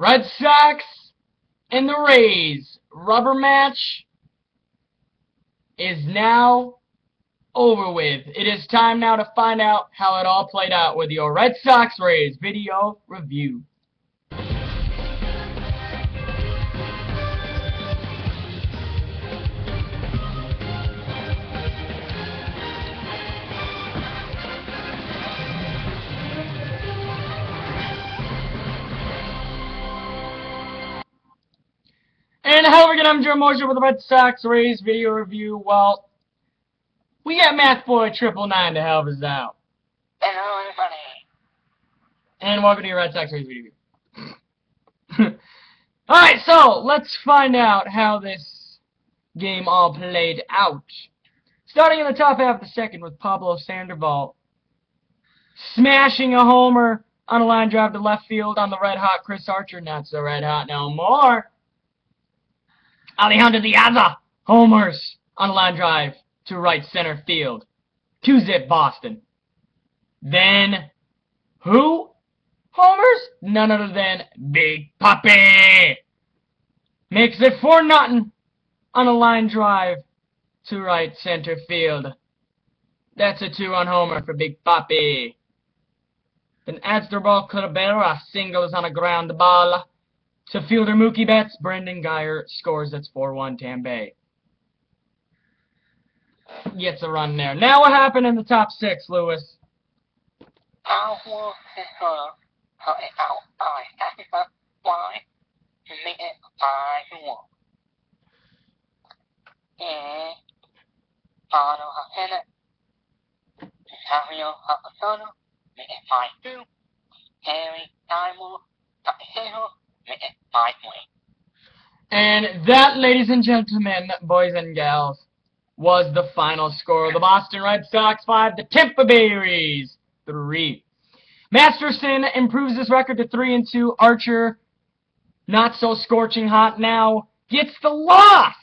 Red Sox and the Rays rubber match is now over with. It is time now to find out how it all played out with your Red Sox Rays video review. And hello again, I'm Joe Mosher with the Red Sox Rays video review. Well, we got Math Boy 999 to help us out. Hello, everybody. And welcome to your Red Sox Rays video review. Alright, so let's find out how this game all played out. Starting in the top half of the second with Pablo Sandoval smashing a homer on a line drive to left field on the red-hot Chris Archer. Not so red-hot no more. Alejandro Diaz homers on a line drive to right center field. 2-zip Boston. Then, who homers? None other than Big Papi. Makes it 4-0 on a line drive to right center field. That's a 2-run homer for Big Papi. Then Asdrubal Cabrera singles on a ground ball to fielder Mookie Betts. Brendan Guyer scores. That's 4-1 Tampa. Gets a run there. Now what happened in the top six, Lewis? And that, ladies and gentlemen, boys and gals, was the final score. The Boston Red Sox 5, the Tampa Bay Rays 3. Masterson improves his record to 3-2. Archer, not so scorching hot now, gets the loss.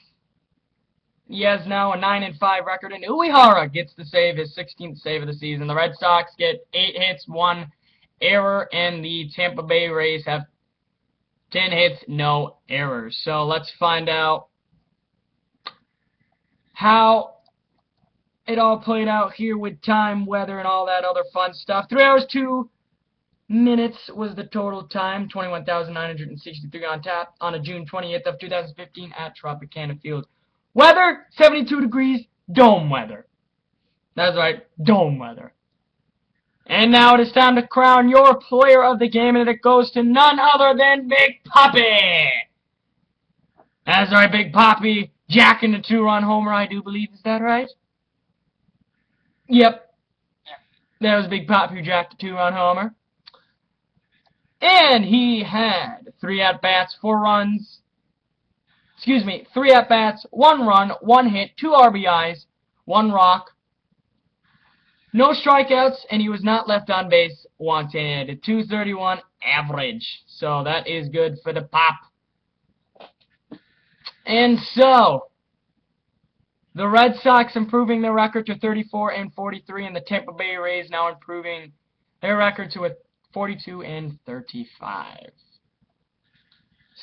He has now a 9-5 record, and Uehara gets the save, his 16th save of the season. The Red Sox get 8 hits, 1 error, and the Tampa Bay Rays have 10 hits, no errors. So let's find out how it all played out here with time, weather, and all that other fun stuff. 3 hours, 2 minutes was the total time. 21,963 on tap on a June 20th of 2015 at Tropicana Field. Weather, 72 degrees, dome weather. That's right, dome weather. And now it is time to crown your player of the game, and it goes to none other than Big Papi. That's right, Big Papi jacking the 2-run homer, I do believe. Is that right? Yep. That was Big Papi who jacked the 2-run homer. And he had 3 at-bats, 4 runs. 3 at-bats, 1 run, 1 hit, 2 RBIs, 1 walk. No strikeouts, and he was not left on base once, and a 231 average. So that is good for the Pop. And so, the Red Sox improving their record to 34-43, and the Tampa Bay Rays now improving their record to a 42-35.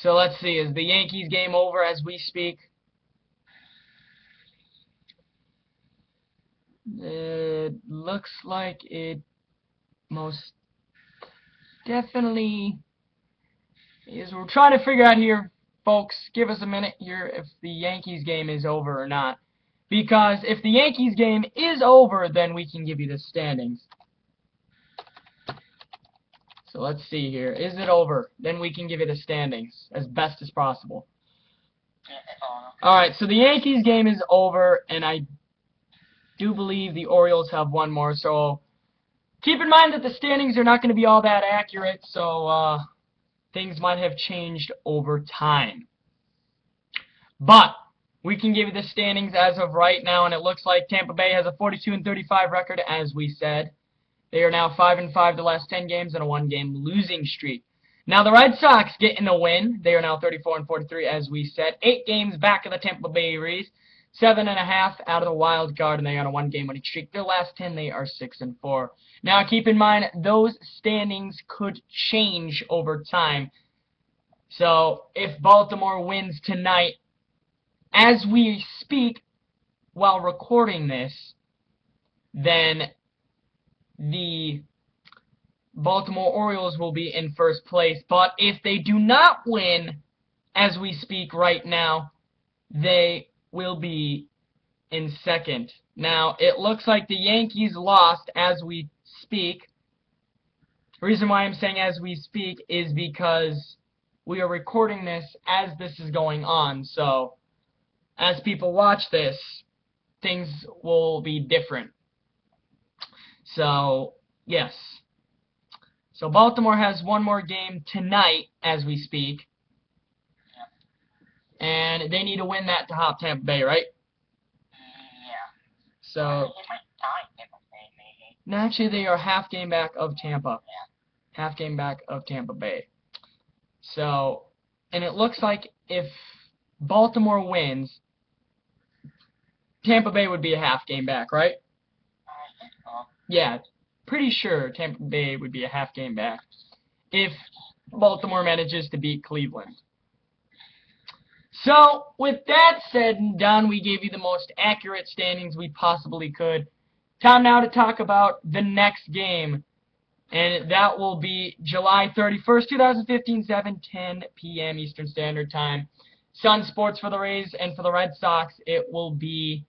So let's see, is the Yankees game over as we speak? It looks like it most definitely is. We're trying to figure out here, folks. Give us a minute here if the Yankees game is over or not. Because if the Yankees game is over, then we can give you the standings. So let's see here. Is it over? Then we can give you the standings as best as possible. Alright, so the Yankees game is over, and I do believe the Orioles have 1 more, so keep in mind that the standings are not going to be all that accurate, so things might have changed over time. But we can give you the standings as of right now, and it looks like Tampa Bay has a 42-35 record, as we said. They are now 5-5 the last 10 games and a 1-game losing streak. Now the Red Sox getting a win. They are now 34-43, as we said. 8 games back of the Tampa Bay Rays. 7.5 out of the wild card, and they are on a 1-game winning streak. Their last 10, they are 6-4. Now, keep in mind, those standings could change over time. So if Baltimore wins tonight, as we speak while recording this, then the Baltimore Orioles will be in first place. But if they do not win as we speak right now, they will be in second. Now, it looks like the Yankees lost as we speak. The reason why I'm saying as we speak is because we are recording this as this is going on. So, as people watch this, things will be different. So, yes. So, Baltimore has one more game tonight as we speak. And they need to win that to hop Tampa Bay, right? So, no, actually, they are half game back of Tampa. Half game back of Tampa Bay. So, and it looks like if Baltimore wins, Tampa Bay would be a half game back, right? Yeah, pretty sure Tampa Bay would be a half game back if Baltimore manages to beat Cleveland. So, with that said and done, we gave you the most accurate standings we possibly could. Time now to talk about the next game, and that will be July 31st, 2015, 7:10 p.m. Eastern Standard Time. Sun Sports for the Rays, and for the Red Sox, it will be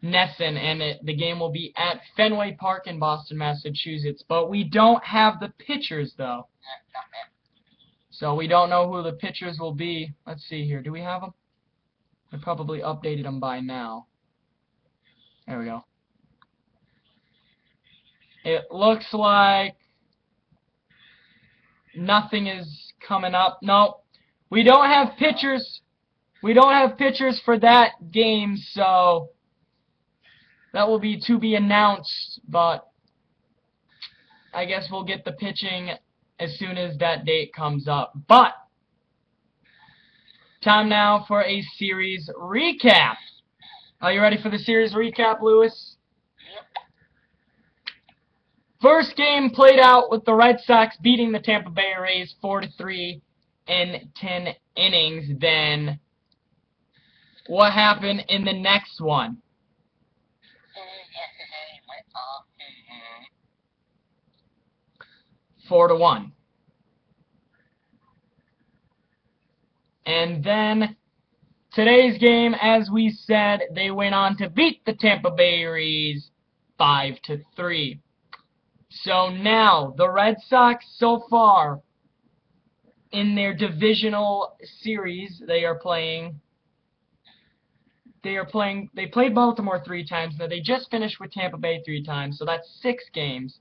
Nesson, and the game will be at Fenway Park in Boston, Massachusetts. But we don't have the pitchers, though. So we don't know who the pitchers will be. Let's see here. Do we have them? I probably updated them by now. There we go. It looks like nothing is coming up. No, we don't have pitchers. We don't have pitchers for that game, so that will be to be announced. But I guess we'll get the pitching as soon as that date comes up. But time now for a series recap. Are you ready for the series recap, Lewis? Yep. First game played out with the Red Sox beating the Tampa Bay Rays 4-3 in 10 innings. Then what happened in the next one? Yesterday went off. 4-1. And then today's game, as we said, they went on to beat the Tampa Bay Rays 5-3. So now the Red Sox so far in their divisional series they played Baltimore 3 times. Now they just finished with Tampa Bay 3 times, so that's 6 games.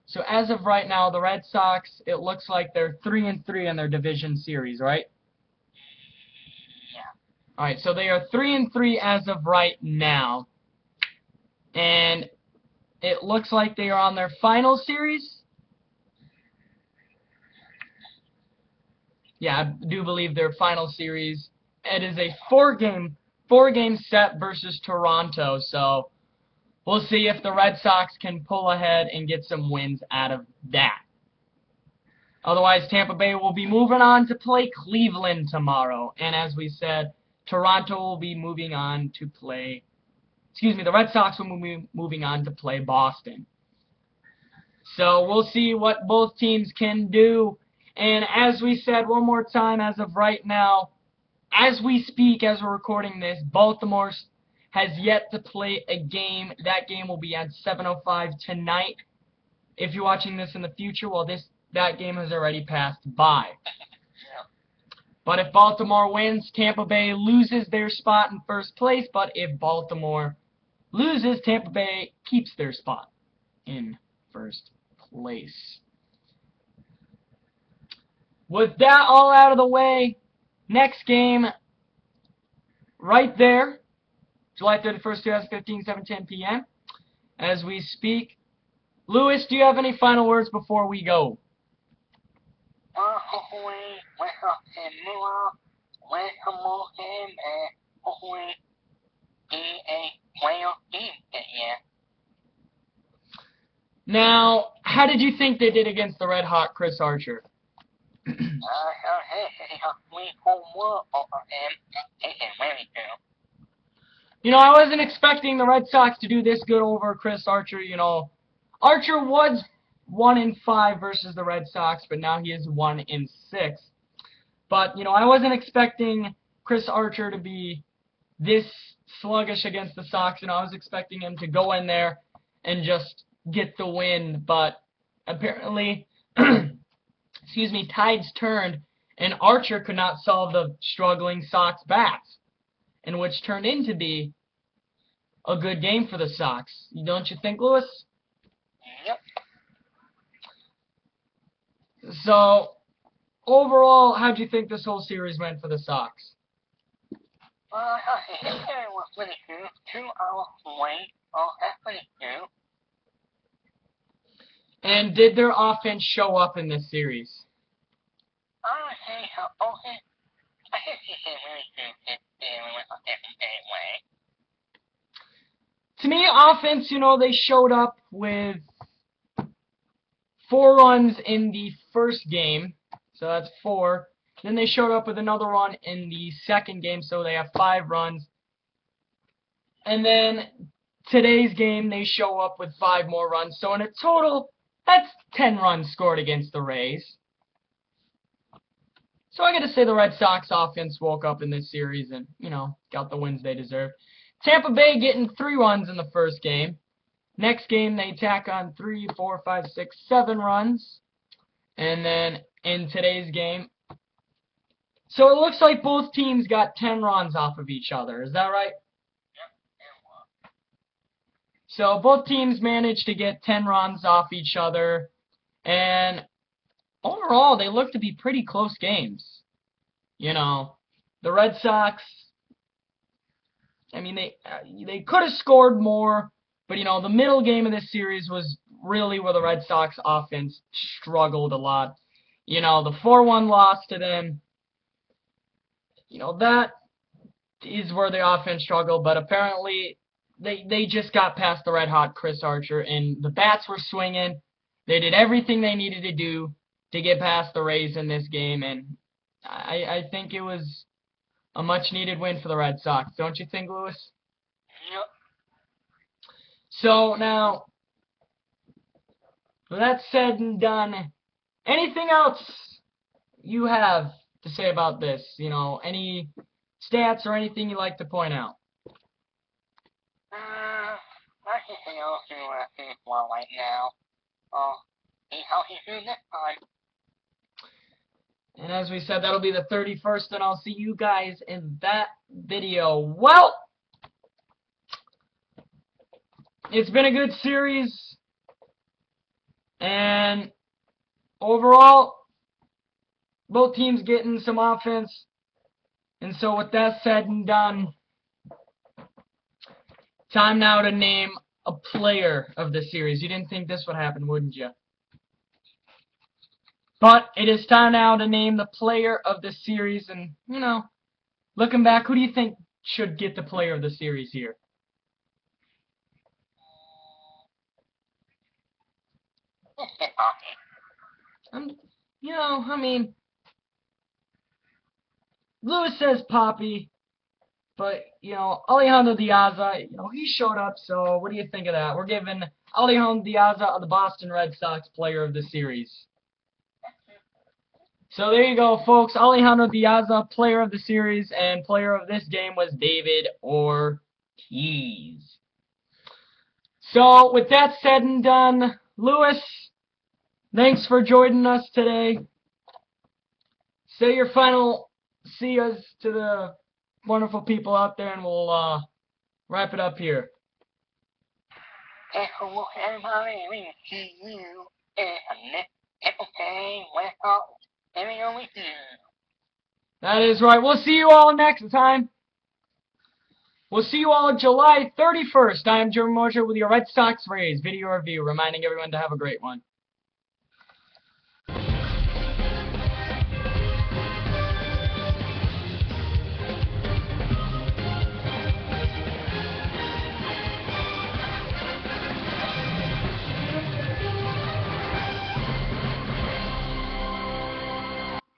So as of right now, the Red Sox, it looks like they're 3-3 in their division series, right? Yeah. Alright, so they are 3-3 as of right now. And it looks like they are on their final series. Yeah, I do believe their final series. It is a four-game set versus Toronto, so we'll see if the Red Sox can pull ahead and get some wins out of that. Otherwise, Tampa Bay will be moving on to play Cleveland tomorrow. And as we said, Toronto will be moving on to play... the Red Sox will be moving on to play Boston. So we'll see what both teams can do. And as we said one more time, as of right now, as we speak, as we're recording this, Baltimore has yet to play a game. That game will be at 7:05 tonight. If you're watching this in the future, well, that game has already passed by. But if Baltimore wins, Tampa Bay loses their spot in first place. But if Baltimore loses, Tampa Bay keeps their spot in first place. With that all out of the way, next game right there, July 31st, 2015, 7:10 p.m. as we speak. Lewis, do you have any final words before we go? Now, how did you think they did against the red-hot Chris Archer? You know, I wasn't expecting the Red Sox to do this good over Chris Archer. You know, Archer was 1-5 versus the Red Sox, but now he is 1-6. But, you know, I wasn't expecting Chris Archer to be this sluggish against the Sox. You know, I was expecting him to go in there and just get the win. But apparently, excuse me, tides turned, and Archer could not solve the struggling Sox bats, and which turned into be a good game for the Sox. Don't you think, Lewis? Yep. So, overall, how do you think this whole series went for the Sox? It was pretty good. 2 hours late. That's pretty good. And did their offense show up in this series? I think so. Okay. I think he did really good anyway. To me, offense, you know, they showed up with 4 runs in the first game, so that's 4. Then they showed up with another run in the second game, so they have 5 runs. And then today's game, they show up with 5 more runs. So in a total, that's 10 runs scored against the Rays. So I got to say the Red Sox offense woke up in this series and, you know, got the wins they deserved. Tampa Bay getting 3 runs in the first game. Next game, they tack on 3, 4, 5, 6, 7 runs. And then in today's game, so it looks like both teams got 10 runs off of each other. Is that right? Yep. So both teams managed to get 10 runs off each other. And overall, they look to be pretty close games. You know, the Red Sox, I mean, they could have scored more. But, you know, the middle game of this series was really where the Red Sox offense struggled a lot. You know, the 4-1 loss to them, you know, that is where the offense struggled. But apparently, they just got past the red-hot Chris Archer, and the bats were swinging. They did everything they needed to do to get past the Rays in this game, and I think it was a much-needed win for the Red Sox. Don't you think, Lewis? Yep. So, now, with that said and done, anything else you have to say about this? You know, any stats or anything you'd like to point out? I think I'll do it well right now. See how he do next time. And as we said, that'll be the 31st, and I'll see you guys in that video. Well, it's been a good series, and overall, both teams getting some offense. And so with that said and done, time now to name a player of the series. You didn't think this would happen, wouldn't you? But it is time now to name the player of the series. And, you know, looking back, who do you think should get the player of the series here? You know, I mean, Lewis says Poppy, but, you know, Alejandro Diaz, you know, he showed up, so what do you think of that? We're giving Alejandro Diaz the Boston Red Sox player of the series. So there you go, folks. Alejandro Diaz, player of the series, and player of this game was David Ortiz. So with that said and done, Lewis, thanks for joining us today. Say your final see-yas to the wonderful people out there, and we'll wrap it up here. Hello, everybody. We see you in the next episode. Welcome. Video with you. That is right. We'll see you all next time. We'll see you all July 31st. I am Jeremy Mosher with your Red Sox Rays video review, reminding everyone to have a great one.